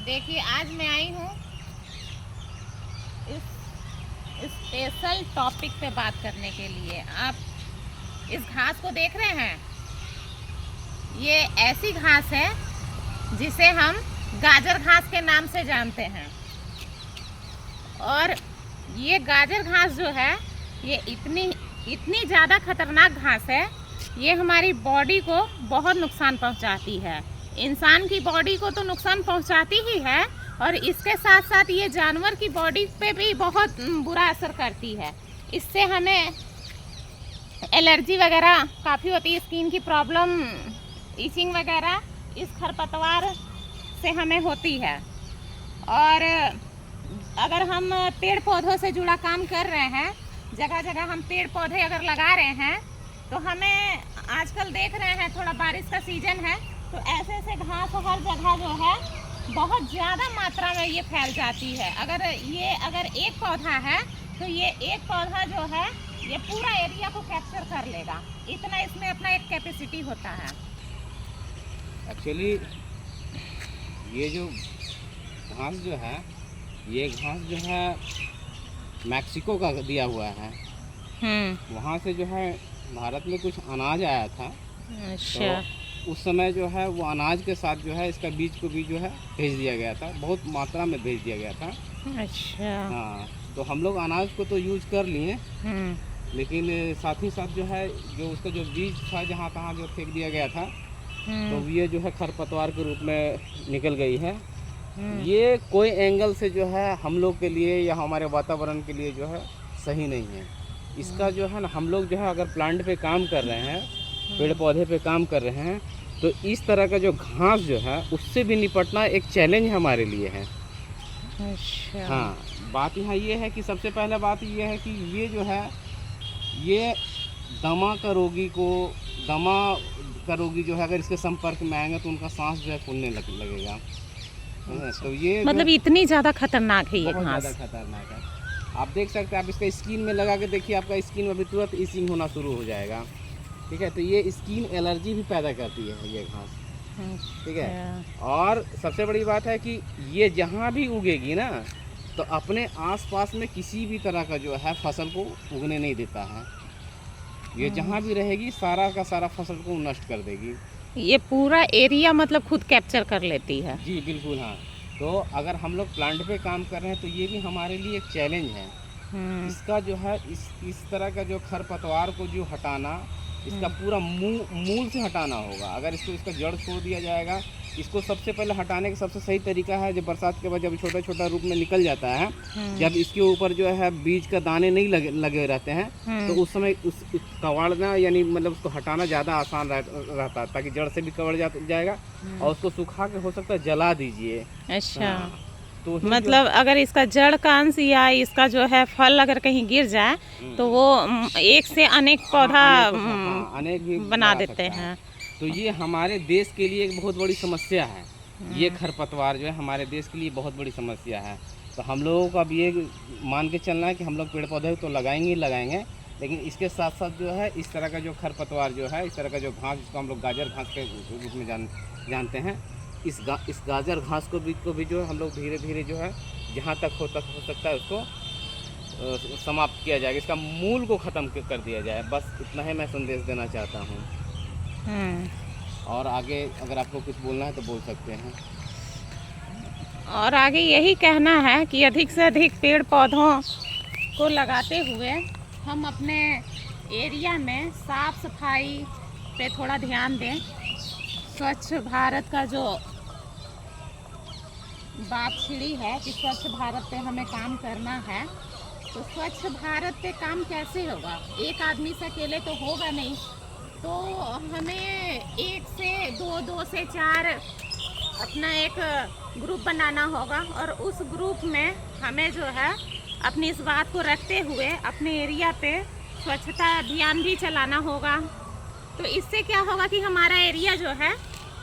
देखिए आज मैं आई हूँ इस स्पेशल टॉपिक पे बात करने के लिए। आप इस घास को देख रहे हैं, ये ऐसी घास है जिसे हम गाजर घास के नाम से जानते हैं। और ये गाजर घास जो है ये इतनी ज़्यादा खतरनाक घास है, ये हमारी बॉडी को बहुत नुकसान पहुंचाती है। इंसान की बॉडी को तो नुकसान पहुंचाती ही है, और इसके साथ साथ ये जानवर की बॉडी पे भी बहुत बुरा असर करती है। इससे हमें एलर्जी वगैरह काफ़ी होती है, स्किन की प्रॉब्लम, ईचिंग वगैरह इस खरपतवार से हमें होती है। और अगर हम पेड़ पौधों से जुड़ा काम कर रहे हैं, जगह जगह हम पेड़ पौधे अगर लगा रहे हैं, तो हमें आजकल देख रहे हैं थोड़ा बारिश का सीजन है, तो ऐसे ऐसे घास हर जगह जो है बहुत ज़्यादा मात्रा में ये फैल जाती है। अगर एक पौधा है तो ये एक पौधा जो है ये पूरा एरिया को कैप्चर कर लेगा, इतना इसमें अपना एक कैपेसिटी होता है। एक्चुअली ये जो घास जो है, ये घास जो है मैक्सिको का दिया हुआ है। वहाँ से जो है भारत में कुछ अनाज आया था। अच्छा। तो उस समय जो है वो अनाज के साथ जो है इसका बीज को भी जो है भेज दिया गया था, बहुत मात्रा में भेज दिया गया था। अच्छा। हाँ, तो हम लोग अनाज को तो यूज कर लिए, लेकिन साथ ही साथ जो है जो उसका जो बीज था जहाँ तहाँ जो फेंक दिया गया था, तो ये जो है खरपतवार के रूप में निकल गई है। ये कोई एंगल से जो है हम लोग के लिए या हमारे वातावरण के लिए जो है सही नहीं है। इसका जो है ना, हम लोग जो है अगर प्लांट पे काम कर रहे हैं, पेड़ पौधे पे काम कर रहे हैं, तो इस तरह का जो घास जो है उससे भी निपटना एक चैलेंज हमारे लिए है। अच्छा। हाँ, बात यहाँ ये है कि सबसे पहले बात ये है कि ये जो है ये दमा का रोगी जो है अगर इसके संपर्क में आएंगे तो उनका सांस जो है फूलने लगेगा। तो ये मतलब इतनी ज़्यादा खतरनाक है ये बहुत घास। ज़्यादा खतरनाक है। आप देख सकते हैं, आप इसका स्किन में लगा के देखिए, आपका स्किन में भी तुरंत इचिंग होना शुरू हो जाएगा। ठीक है, तो ये स्किन एलर्जी भी पैदा करती है ये घास। ठीक है, और सबसे बड़ी बात है कि ये जहाँ भी उगेगी ना, तो अपने आसपास में किसी भी तरह का जो है फसल को उगने नहीं देता है। ये जहाँ भी रहेगी सारा का सारा फसल को नष्ट कर देगी। ये पूरा एरिया मतलब खुद कैप्चर कर लेती है। जी बिल्कुल। हाँ, तो अगर हम लोग प्लांट पे काम कर रहे हैं तो ये भी हमारे लिए एक चैलेंज है। इसका जो है इस तरह का जो खरपतवार को जो हटाना, इसका पूरा मूल से हटाना होगा। अगर इसका जड़ छोड़ दिया जाएगा, इसको सबसे पहले हटाने का सबसे सही तरीका है, जब बरसात के बाद जब छोटा छोटा रूप में निकल जाता है, जब इसके ऊपर जो है बीज का दाने नहीं लगे रहते हैं, तो उस समय उस कवाड़ना यानी मतलब उसको हटाना ज़्यादा आसान रहता है, ताकि जड़ से भी कवड़ जाएगा। और उसको सुखा के हो सकता है जला दीजिए। अच्छा। तो मतलब अगर इसका जड़ का अंश या इसका जो है फल अगर कहीं गिर जाए तो वो एक से अनेक पौधा अनेक भी बना देते हैं। तो ये हमारे देश के लिए एक बहुत बड़ी समस्या है। ये खरपतवार जो है हमारे देश के लिए बहुत बड़ी समस्या है। तो हम लोगों को अब ये मान के चलना है कि हम लोग पेड़ पौधे तो लगाएंगे, लेकिन इसके साथ साथ जो है इस तरह का जो खरपतवार जो है, इस तरह का जो घास जिसको हम लोग गाजर घास के रूप में जानते हैं, इस गाजर घास को भी जो है हम लोग धीरे धीरे जो है जहाँ तक हो सकता है उसको समाप्त किया जाएगा, इसका मूल को ख़त्म कर दिया जाए। बस इतना ही मैं संदेश देना चाहता हूँ। और आगे अगर आपको कुछ बोलना है तो बोल सकते हैं। और आगे यही कहना है कि अधिक से अधिक पेड़ पौधों को लगाते हुए हम अपने एरिया में साफ सफाई पे थोड़ा ध्यान दें। स्वच्छ भारत का जो बात छिड़ी है कि स्वच्छ भारत पे हमें काम करना है, तो स्वच्छ भारत पे काम कैसे होगा? एक आदमी से अकेले तो होगा नहीं, तो हमें 1 से 2 से 4 अपना एक ग्रुप बनाना होगा, और उस ग्रुप में हमें जो है अपनी इस बात को रखते हुए अपने एरिया पे स्वच्छता अभियान भी चलाना होगा। तो इससे क्या होगा कि हमारा एरिया जो है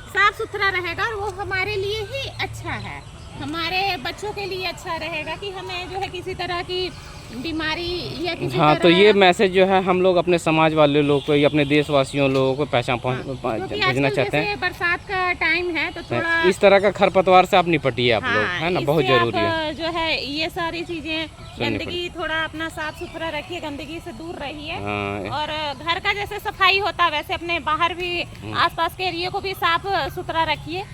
साफ़ सुथरा रहेगा, और वो हमारे लिए ही अच्छा है। हमारे बच्चों के लिए अच्छा रहेगा कि हमें जो है किसी तरह की बीमारी या किसी हाँ, तरह तो ये मैसेज जो है हम लोग अपने समाज वाले लोग को या अपने देशवासियों लोगों को क्योंकि भेजना आजकल चाहते हैं। जैसे बरसात का टाइम है तो थोड़ा इस तरह का खरपतवार से आप निपटिए आप लोग, है ना, बहुत इससे आप, जरूरी है। जो है ये सारी चीजें सुननी गंदगी थोड़ा अपना साफ सुथरा रखिए, गंदगी से दूर रहिए। हाँ, और घर का जैसे सफाई होता वैसे अपने बाहर भी आसपास के एरिया को भी साफ सुथरा रखिए।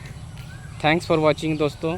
थैंक्स फॉर वॉचिंग दोस्तों।